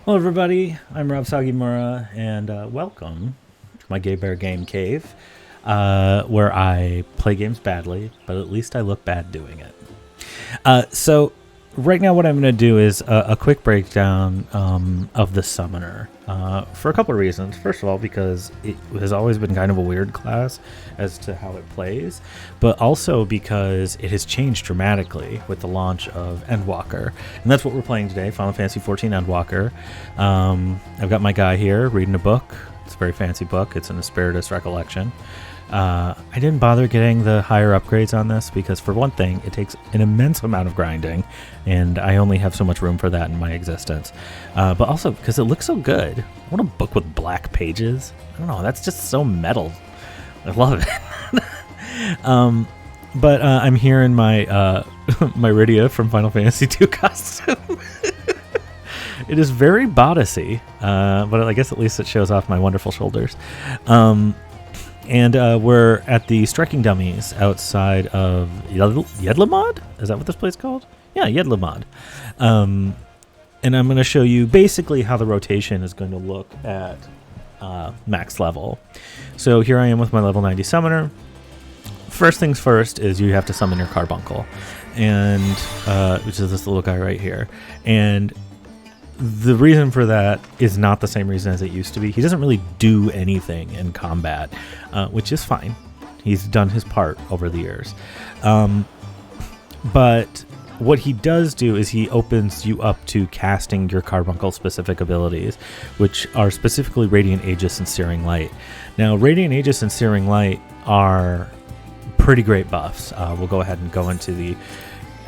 Hello, everybody. I'm Rob Sagimura, and welcome to my Gay Bear Game Cave, where I play games badly, but at least I look bad doing it. So, right now, what I'm going to do is a quick breakdown of the Summoner for a couple of reasons. First of all, because it has always been kind of a weird class as to how it plays, but also because it has changed dramatically with the launch of Endwalker. And that's what we're playing today, Final Fantasy XIV Endwalker. I've got my guy here reading a book. It's a very fancy book. It's an Asperitas Recollection. I didn't bother getting the higher upgrades on this because, for one thing, it takes an immense amount of grinding, and I only have so much room for that in my existence. But also because it looks so good. I want a book with black pages. I don't know, that's just so metal. I love it. But I'm here in my my Rydia from Final Fantasy II costume. It is very bodicey, but I guess at least it shows off my wonderful shoulders. And we're at the Striking Dummies outside of Yedlamad? Is that what this place is called? Yeah, Yedlamad. And I'm going to show you basically how the rotation is going to look at max level. So here I am with my level 90 summoner. First things first is you have to summon your carbuncle, and which is this little guy right here. And the reason for that is not the same reason as it used to be. He doesn't really do anything in combat, which is fine. He's done his part over the years. But what he does do is he opens you up to casting your carbuncle-specific abilities, which are specifically Radiant Aegis and Searing Light. Now, Radiant Aegis and Searing Light are pretty great buffs. We'll go ahead and go into the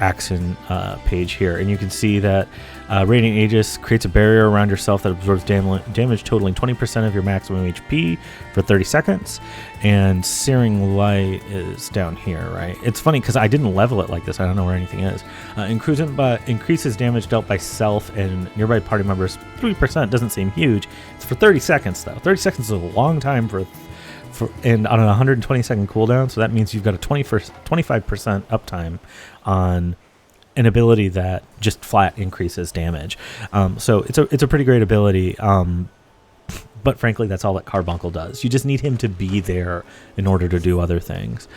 action page here, and you can see that Radiant Aegis creates a barrier around yourself that absorbs damage totaling 20% of your maximum HP for 30 seconds, and Searing Light is down here, right? It's funny because I didn't level it like this. I don't know where anything is. Increases damage dealt by self and nearby party members 3%. Doesn't seem huge. It's for 30 seconds, though. 30 seconds is a long time and on a 120 second cooldown, so that means you've got a 25% uptime on an ability that just flat increases damage. So it's a pretty great ability, but frankly that's all that Carbuncle does. You just need him to be there in order to do other things.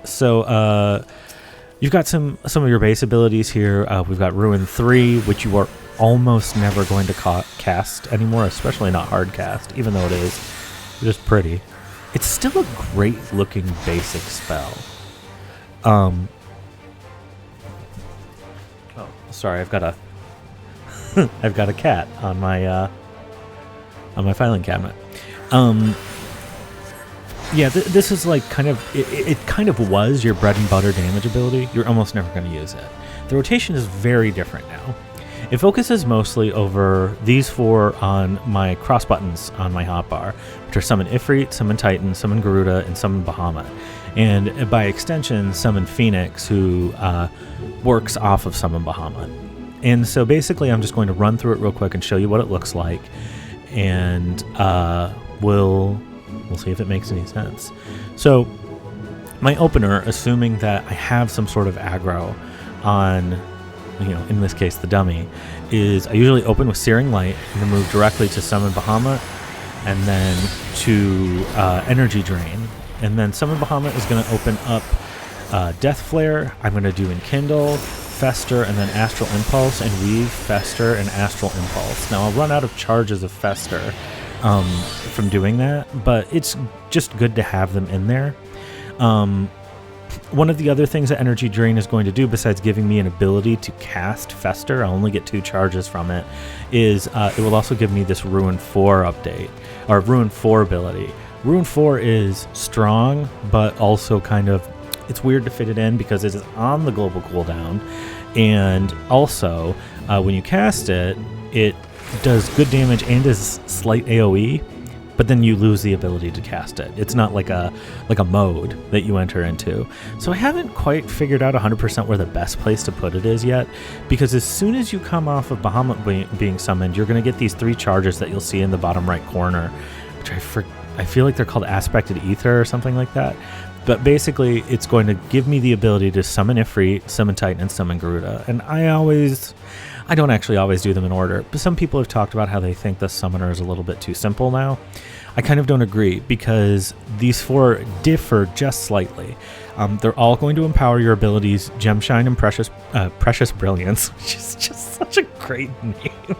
So you've got some of your base abilities here. We've got Ruin 3, which you are almost never going to cast anymore, especially not hard cast, even though it is just pretty. It's still a great looking basic spell. Sorry, I've got a cat on my filing cabinet. Yeah, this is like kind of it kind of was your bread and butter damage ability. You're almost never going to use it. The rotation is very different now. It focuses mostly over these four on my cross buttons on my hotbar, which are Summon Ifrit, Summon Titan, Summon Garuda, and Summon Bahamut. And by extension, Summon Phoenix, who works off of Summon Bahamut. And so basically, I'm just going to run through it real quick and show you what it looks like, and we'll see if it makes any sense. So my opener, assuming that I have some sort of aggro on, in this case, the dummy, is I usually open with Searing Light and then move directly to Summon Bahamut and then to Energy Drain. And then Summon Bahamut is going to open up Death Flare. I'm going to do Enkindle, Fester, and then Astral Impulse, and Weave, Fester, and Astral Impulse. Now, I'll run out of charges of Fester from doing that, but it's just good to have them in there. One of the other things that Energy Drain is going to do, besides giving me an ability to cast Fester, I'll only get 2 charges from it, is it will also give me this Ruin 4 update, or Ruin 4 ability. Ruin 4 is strong, but also kind of, it's weird to fit it in because it is on the global cooldown, and also when you cast it, it does good damage and is slight AoE, but then you lose the ability to cast it. It's not like a mode that you enter into. So I haven't quite figured out 100% where the best place to put it is yet, because as soon as you come off of Bahamut being summoned, you're going to get these 3 charges that you'll see in the bottom right corner, which I feel like they're called Aspected Ether or something like that. But basically, it's going to give me the ability to summon Ifrit, summon Titan, and summon Garuda. And I always I don't actually always do them in order, but some people have talked about how they think the summoner is a little bit too simple now. I kind of don't agree, because these 4 differ just slightly. They're all going to empower your abilities, Gemshine and Precious Brilliance, which is just such a great name.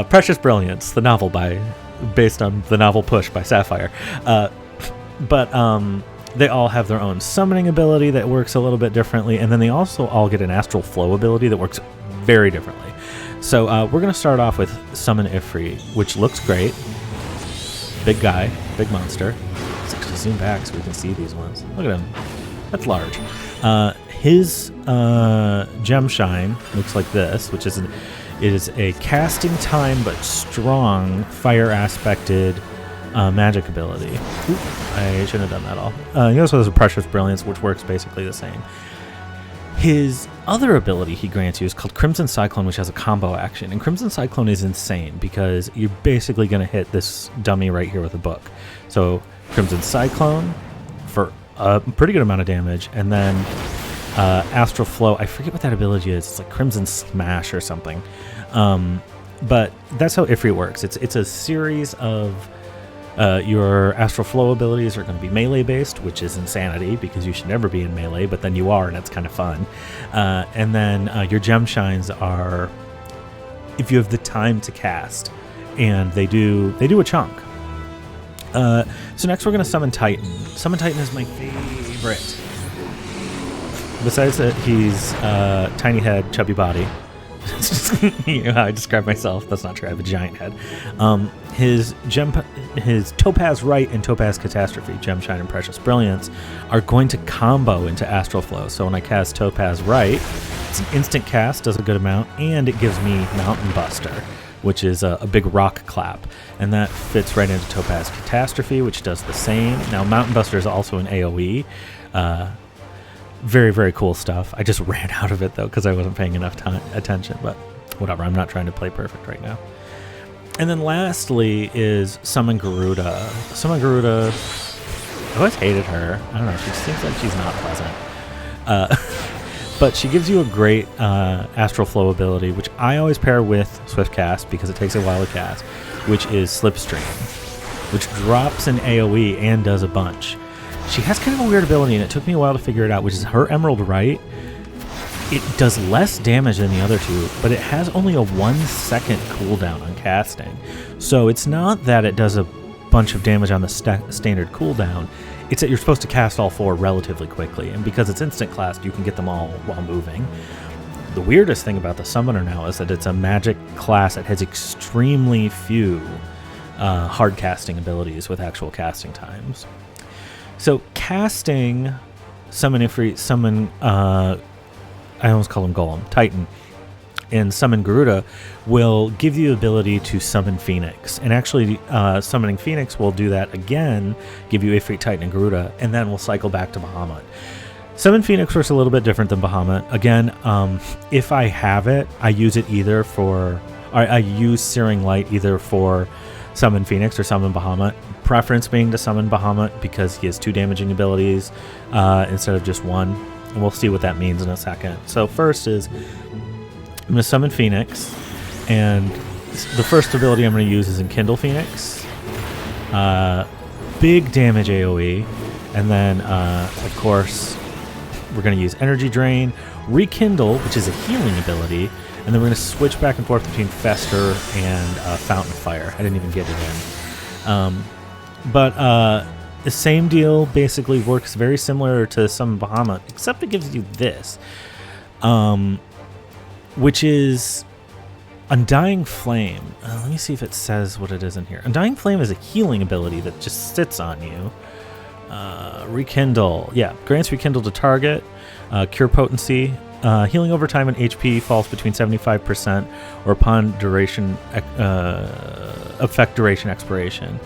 Precious Brilliance, the novel based on the novel Push by Sapphire. But they all have their own summoning ability that works a little bit differently, and then they also all get an Astral Flow ability that works very differently. So we're going to start off with Summon Ifrit, which looks great. Big guy, big monster. Let's actually zoom back so we can see these ones. Look at him. That's large. His Gemshine looks like this, which is a casting time but strong fire aspected magic ability. Oop, I shouldn't have done that all. He also has a Precious Brilliance, which works basically the same. His other ability he grants you is called Crimson Cyclone, which has a combo action. And Crimson Cyclone is insane because you're basically going to hit this dummy right here with a book. So Crimson Cyclone for a pretty good amount of damage. And then Astral Flow, I forget what that ability is. It's like Crimson Smash or something. But that's how Ifrit works. It's a series of... your Astral Flow abilities are going to be melee based, which is insanity because you should never be in melee, but then you are, and it's kind of fun. And then your Gemshines are if you have the time to cast, and they do a chunk. So next we're going to summon Titan. Summon Titan is my favorite. Besides that, he's tiny head, chubby body. You know how I describe myself. That's not true. I have a giant head. His Topaz Right and Topaz Catastrophe, Gemshine and Precious Brilliance, are going to combo into Astral Flow. So when I cast Topaz Right, it's an instant cast, does a good amount, and it gives me Mountain Buster, which is a big rock clap. And that fits right into Topaz Catastrophe, which does the same. Now, Mountain Buster is also an AoE. Very, very cool stuff. I just ran out of it, though, because I wasn't paying enough attention. But whatever, I'm not trying to play perfect right now. And then lastly is Summon Garuda. Summon Garuda, I always hated her. I don't know, she seems like she's not pleasant. But she gives you a great Astral Flow ability, which I always pair with Swift Cast because it takes a while to cast, which is Slipstream, which drops an AoE and does a bunch. She has kind of a weird ability, and it took me a while to figure it out, which is her Emerald Right. It does less damage than the other two, but it has only a 1 second cooldown on casting. So it's not that it does a bunch of damage on the standard cooldown. It's that you're supposed to cast all 4 relatively quickly, and because it's instant class, you can get them all while moving. The weirdest thing about the Summoner now is that it's a magic class that has extremely few hard casting abilities with actual casting times. So casting Summon Ifrit, Summon, I almost call him Golem, Titan, and Summon Garuda will give you the ability to summon Phoenix. And actually, summoning Phoenix will do that again, give you Ifrit, Titan, and Garuda, and then we'll cycle back to Bahamut. Summon Phoenix works a little bit different than Bahamut. Again, if I have it, I use it either for... I use Searing Light either for Summon Phoenix or Summon Bahamut. Preference being to summon Bahamut because he has 2 damaging abilities instead of just 1. And we'll see what that means in a second. So first is I'm going to summon Phoenix, and the first ability I'm going to use is Enkindle Phoenix. Big damage AoE, and then of course we're going to use Energy Drain, Rekindle, which is a healing ability, and then we're going to switch back and forth between Fester and Fountain of Fire. I didn't even get it in. But the same deal basically works very similar to Summon Bahamut, except it gives you this, which is Undying Flame. Let me see if it says what it is in here. Undying Flame is a healing ability that just sits on you. Rekindle. Yeah, grants Rekindle to target. Cure Potency. Healing over time and HP falls between 75% or upon duration, effect duration expiration.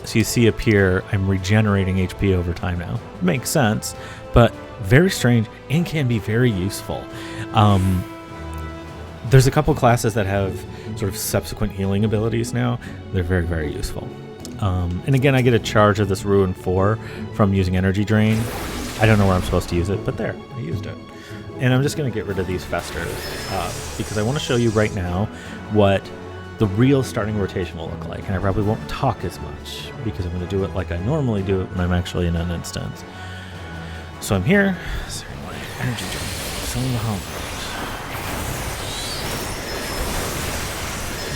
So you see up here, I'm regenerating HP over time now. Makes sense, but very strange and can be very useful. There's a couple classes that have sort of subsequent healing abilities now. They're very, very useful. And again, I get a charge of this Ruin 4 from using Energy Drain. I don't know where I'm supposed to use it, but there, I used it. And I'm just going to get rid of these festers because I want to show you right now what the real starting rotation will look like. And I probably won't talk as much because I'm going to do it like I normally do it when I'm actually in an instance. So I'm here. Searing Light, Energy Drink, Selling the Hollow.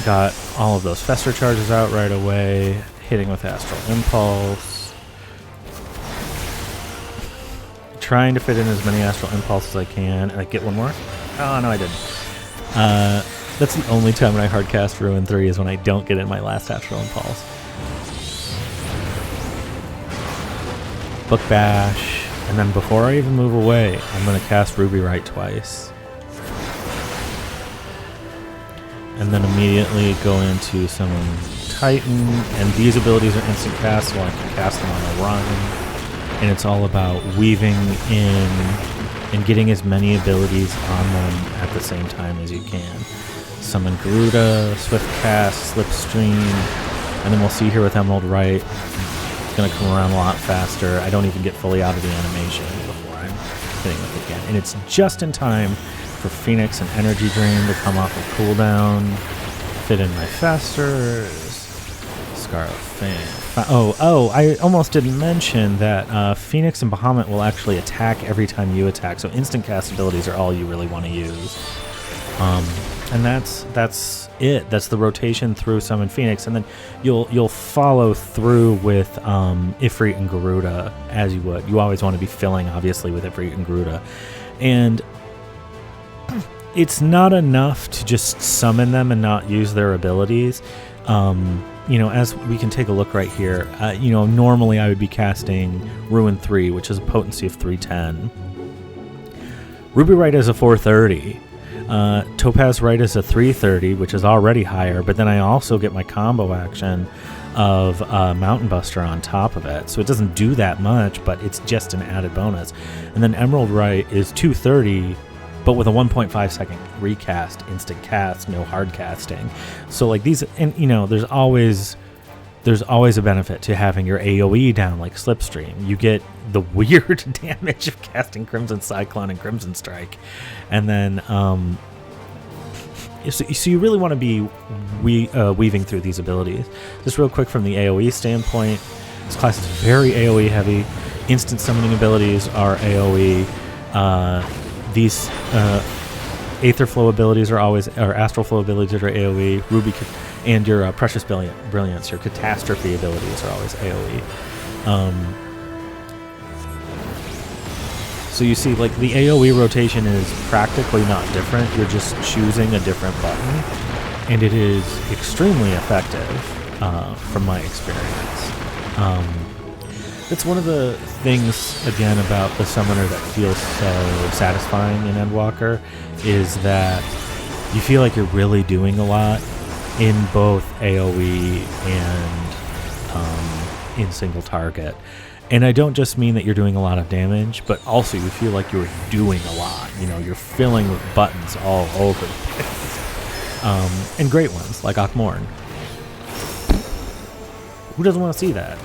Got all of those fester charges out right away. Hitting with Astral Impulse. Trying to fit in as many Astral Impulses as I can. And I get one more? Oh, no, I didn't. That's the only time when I hardcast Ruin 3 is when I don't get in my last Astral Impulse. Book Bash. And then before I even move away, I'm going to cast Ruby Right twice. And then immediately go into Summon Titan. And these abilities are instant cast, so I can cast them on a run. And it's all about weaving in and getting as many abilities on them at the same time as you can. Summon Garuda, Swift Cast, Slipstream, and then we'll see here with Emerald Right, it's going to come around a lot faster. I don't even get fully out of the animation before I'm hitting with it again. And it's just in time for Phoenix and Energy Drain to come off of cooldown, fit in my Festers, Scarlet Fang. I almost didn't mention that Phoenix and Bahamut will actually attack every time you attack, so instant cast abilities are all you really want to use. And that's it. That's the rotation through Summon Phoenix, and then you'll follow through with Ifrit and Garuda as you would. You always want to be filling, obviously, with Ifrit and Garuda, and it's not enough to just summon them and not use their abilities. As we can take a look right here, normally I would be casting Ruin 3, which is a potency of 310. Ruby Right is a 430. Topaz Right is a 330, which is already higher, but then I also get my combo action of Mountain Buster on top of it. So it doesn't do that much, but it's just an added bonus. And then Emerald Right is 230, but with a 1.5 second recast, instant cast, no hard casting. So like these, and there's always a benefit to having your AoE down like Slipstream. You get the weird damage of casting Crimson Cyclone and Crimson Strike. And then, so you really want to be weaving through these abilities. Just real quick from the AoE standpoint, this class is very AoE heavy. Instant summoning abilities are AoE. These Aether Flow abilities are Astral Flow abilities are AoE. Ruby and your Precious Brilliance, your Catastrophe abilities are always AoE. So you see, like, the AoE rotation is practically not different. You're just choosing a different button, and it is extremely effective from my experience. It's one of the things, again, about the Summoner that feels so satisfying in Endwalker is that you feel like you're really doing a lot in both AoE and in single target. And I don't just mean that you're doing a lot of damage, but also you feel like you're doing a lot. You're filling with buttons all over the place. And great ones, like Akmorn. Who doesn't want to see that?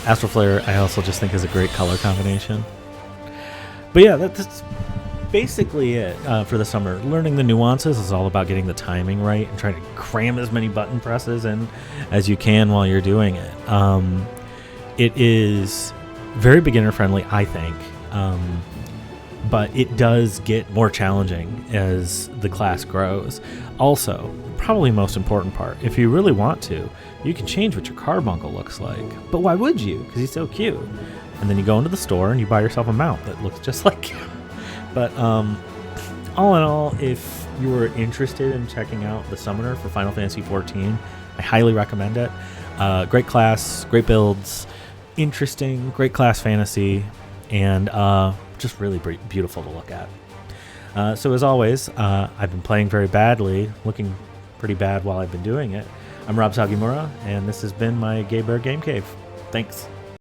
Astral Flare, I also just think is a great color combination. But yeah, that's basically it for the summer. Learning the nuances is all about getting the timing right and trying to cram as many button presses in as you can while you're doing it. It is very beginner friendly, I think, but it does get more challenging as the class grows. Also, probably most important part, if you really want to, you can change what your carbuncle looks like. But why would you? Because he's so cute. And then you go into the store and you buy yourself a mount that looks just like him. But all in all, if you were interested in checking out the Summoner for Final Fantasy XIV, I highly recommend it. Great class, great builds, interesting, great class fantasy, and just really beautiful to look at. So as always, I've been playing very badly, looking pretty bad while I've been doing it. I'm Rob Sagimura, and this has been my Gay Bear Game Cave. Thanks.